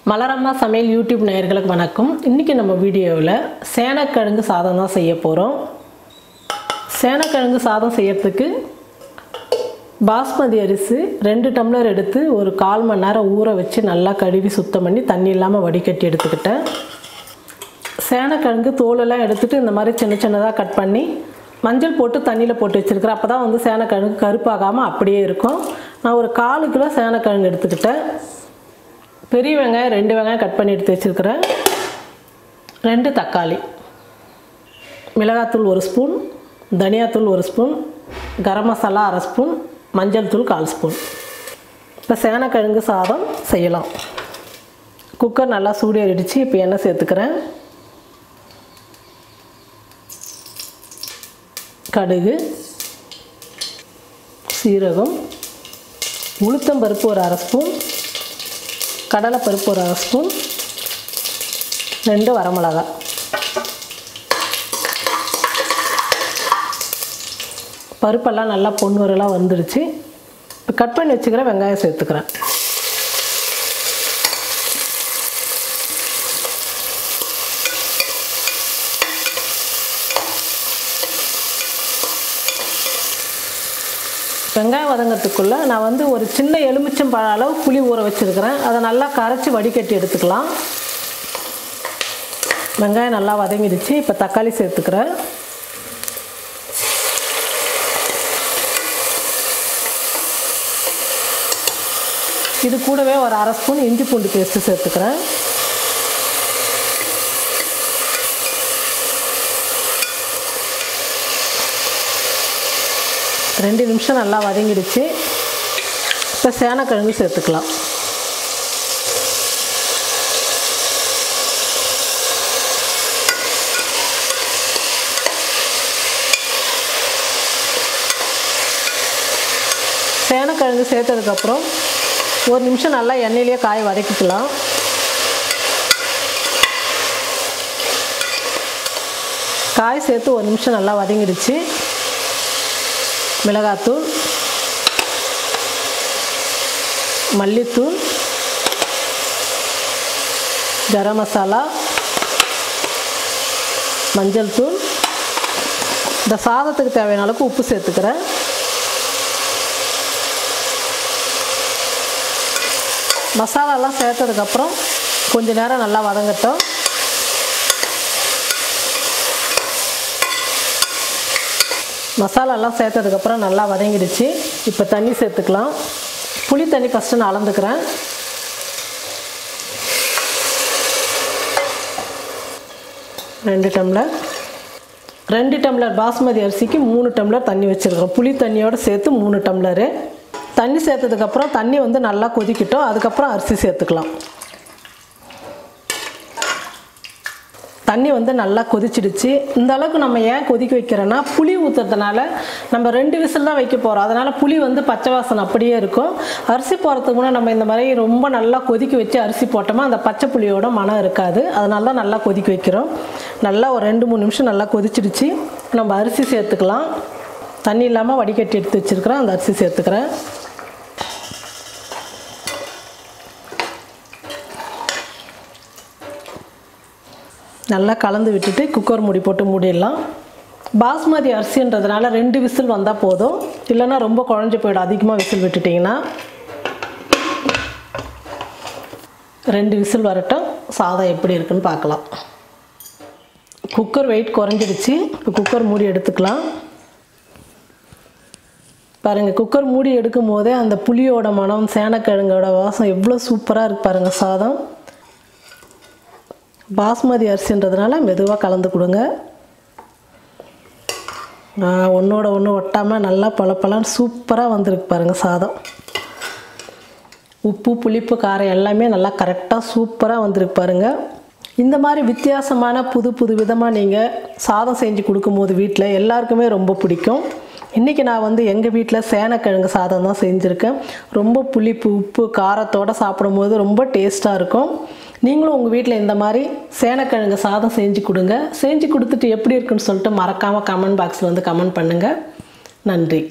மலரம்மா சமையல் யூடியூப் நேயர்களுக்கு வணக்கம். இன்றைக்கி நம்ம வீடியோவில் சேனக்கிழங்கு சாதம் தான் செய்ய போகிறோம். சேனக்கிழங்கு சாதம் செய்யறதுக்கு பாஸ்மதி அரிசி 2 டம்ளர் எடுத்து ஒரு 1/4 மணி நேரம் ஊற வச்சு நல்லா கழுவி சுத்தம் பண்ணி தண்ணி இல்லாமல் வடிகட்டி எடுத்துக்கிட்டேன். சேனக்கிழங்கு தோலெல்லாம் எடுத்துகிட்டு இந்த மாதிரி சின்ன சின்னதாக கட் பண்ணி மஞ்சள் போட்டு தண்ணியில் போட்டு வச்சுருக்கிறேன். அப்போ தான் சேனக்கிழங்கு கருப்பாகாமல் அப்படியே இருக்கும். நான் ஒரு 1/4 கிலோ சேனக்கிழங்கு எடுத்துக்கிட்டேன். பெரிய வெங்காயம் 2 வெங்காயம் கட் பண்ணி எடுத்து வச்சுருக்கிறேன். 2 தக்காளி, மிளகாத்தூள் 1 ஸ்பூன், தனியாத்தூள் 1 ஸ்பூன், கரம் மசாலா 1/2 ஸ்பூன், மஞ்சள் தூள் 1/4 ஸ்பூன். இப்போ சேனக்கிழங்கு சாதம் செய்யலாம். குக்கர் நல்லா சூடேறிடுச்சு. இப்போ எண்ணெய் சேர்த்துக்கிறேன். கடுகு, சீரகம், உளுத்தம்பருப்பு 1/2 ஸ்பூன், கடலைப்பருப்பு 1/2 ஸ்பூன், 2 வரமிளகாய். பருப்பெல்லாம் நல்லா பொன்னுரெல்லாம் வந்துடுச்சு. இப்போ கட் பண்ணி வச்சுக்கிற வெங்காயம் சேர்த்துக்கிறேன். வெங்காயம் வதங்கிறதுக்குள்ளே நான் ஒரு சின்ன எலுமிச்சம்பழ அளவு புளி ஊற வச்சுருக்கிறேன். அதை நல்லா கரைச்சி வடிகட்டி எடுத்துக்கலாம். வெங்காயம் நல்லா வதங்கிடுச்சு. இப்போ தக்காளி சேர்த்துக்கிறேன். இது கூடவே ஒரு 1/2 ஸ்பூன் இஞ்சி பூண்டு பேஸ்ட்டு சேர்த்துக்கிறேன். ரெண்டு நிமிஷம் நல்லா வதங்கிடுச்சு. இப்போ சேனக்கிழங்கு சேர்த்துக்கலாம். சேனக்கிழங்கு சேர்த்ததுக்கப்புறம் 1 நிமிஷம் நல்லா எண்ணெயிலேயே காய வதக்கிக்கலாம். காய் சேர்த்து 1 நிமிஷம் நல்லா வதங்கிடுச்சு. மிளகாத்தூள், மல்லித்தூள், கரம் மசாலா, மஞ்சள் தூள், இந்த சாதத்துக்கு தேவையான அளவுக்கு உப்பு சேர்த்துக்கிறேன். மசாலாலாம் சேர்த்ததுக்கப்புறம் கொஞ்ச நேரம் நல்லா வதங்கட்டும். மசாலாலாம் சேர்த்ததுக்கப்புறம் நல்லா வதங்கிடுச்சு. இப்போ தண்ணி சேர்த்துக்கலாம். புளி தண்ணி ஃபஸ்ட்டு நான் அளந்துக்கிறேன். ரெண்டு டம்ளர் பாஸ்மதி அரிசிக்கு 3 டம்ளர் தண்ணி வச்சுருக்கோம். புளி தண்ணியோடு சேர்த்து 3 டம்ளரு. தண்ணி சேர்த்ததுக்கப்புறம் தண்ணி நல்லா கொதிக்கட்டும். அதுக்கப்புறம் அரிசி சேர்த்துக்கலாம். தண்ணி நல்லா கொதிச்சிடுச்சு. இந்த அளவுக்கு நம்ம ஏன் கொதிக்க வைக்கிறோன்னா, புளி ஊற்றுறதுனால நம்ம 2 விசில் தான் வைக்க போகிறோம். அதனால் புளி பச்சை வாசனை அப்படியே இருக்கும். அரிசி போகிறதுக்கு முன்னே நம்ம இந்த மாதிரி ரொம்ப நல்லா கொதிக்க வச்சு அரிசி போட்டோமா அந்த பச்சை புளியோட மனம் இருக்காது. அதனால தான் நல்லா கொதிக்க வைக்கிறோம். நல்லா ஒரு 2-3 நிமிஷம் நல்லா கொதிச்சிடுச்சு. நம்ம அரிசி சேர்த்துக்கலாம். தண்ணி இல்லாமல் வடிகட்டி எடுத்து வச்சுருக்கிறேன். அந்த அரிசி சேர்த்துக்கிறேன். நல்லா கலந்து விட்டுட்டு குக்கர் மூடி போட்டு மூடிடலாம். பாஸ்மதி அரிசின்றதுனால 2 விசில் வந்தால் போதும். இல்லைன்னா ரொம்ப குழஞ்சி போயிடும். அதிகமாக விசில் விட்டுட்டிங்கன்னா 2 விசில் வரட்டும். சாதம் எப்படி இருக்குன்னு பார்க்கலாம். குக்கர் வெயிட் குறைஞ்சிடுச்சு. இப்போ குக்கர் மூடி எடுத்துக்கலாம். பாருங்கள், குக்கர் மூடி எடுக்கும் போதே அந்த புளியோட மனம், சேனக்கிழங்கோட வாசம் எவ்வளோ சூப்பராக இருக்குது பாருங்கள். சாதம் பாஸ்மதி அரிசின்றதுனால மெதுவாக கலந்து கொடுங்க. ஒன்றோட ஒன்று ஒட்டாமல் நல்லா பளபளன்னு சூப்பராக வந்திருக்கு பாருங்கள் சாதம். உப்பு, புளிப்பு, காரம் எல்லாமே நல்லா கரெக்டாக சூப்பராக வந்திருக்கு பாருங்கள். இந்த மாதிரி வித்தியாசமான புது விதமாக நீங்கள் சாதம் செஞ்சு கொடுக்கும்போது வீட்டில் எல்லாருக்குமே ரொம்ப பிடிக்கும். இன்றைக்கி நான் எங்கள் வீட்டில் சேனக்கிழங்கு சாதம் தான் செஞ்சுருக்கேன். ரொம்ப புளிப்பு, உப்பு, காரத்தோடு சாப்பிடும்போது ரொம்ப டேஸ்ட்டாக இருக்கும். நீங்களும் உங்கள் வீட்டில் இந்த மாதிரி சேனக்கிழங்கு சாதம் செஞ்சு கொடுங்க. செஞ்சு கொடுத்துட்டு எப்படி இருக்குன்னு சொல்லிட்டு மறக்காமல் கமெண்ட் பாக்ஸில் கமெண்ட் பண்ணுங்கள். நன்றி.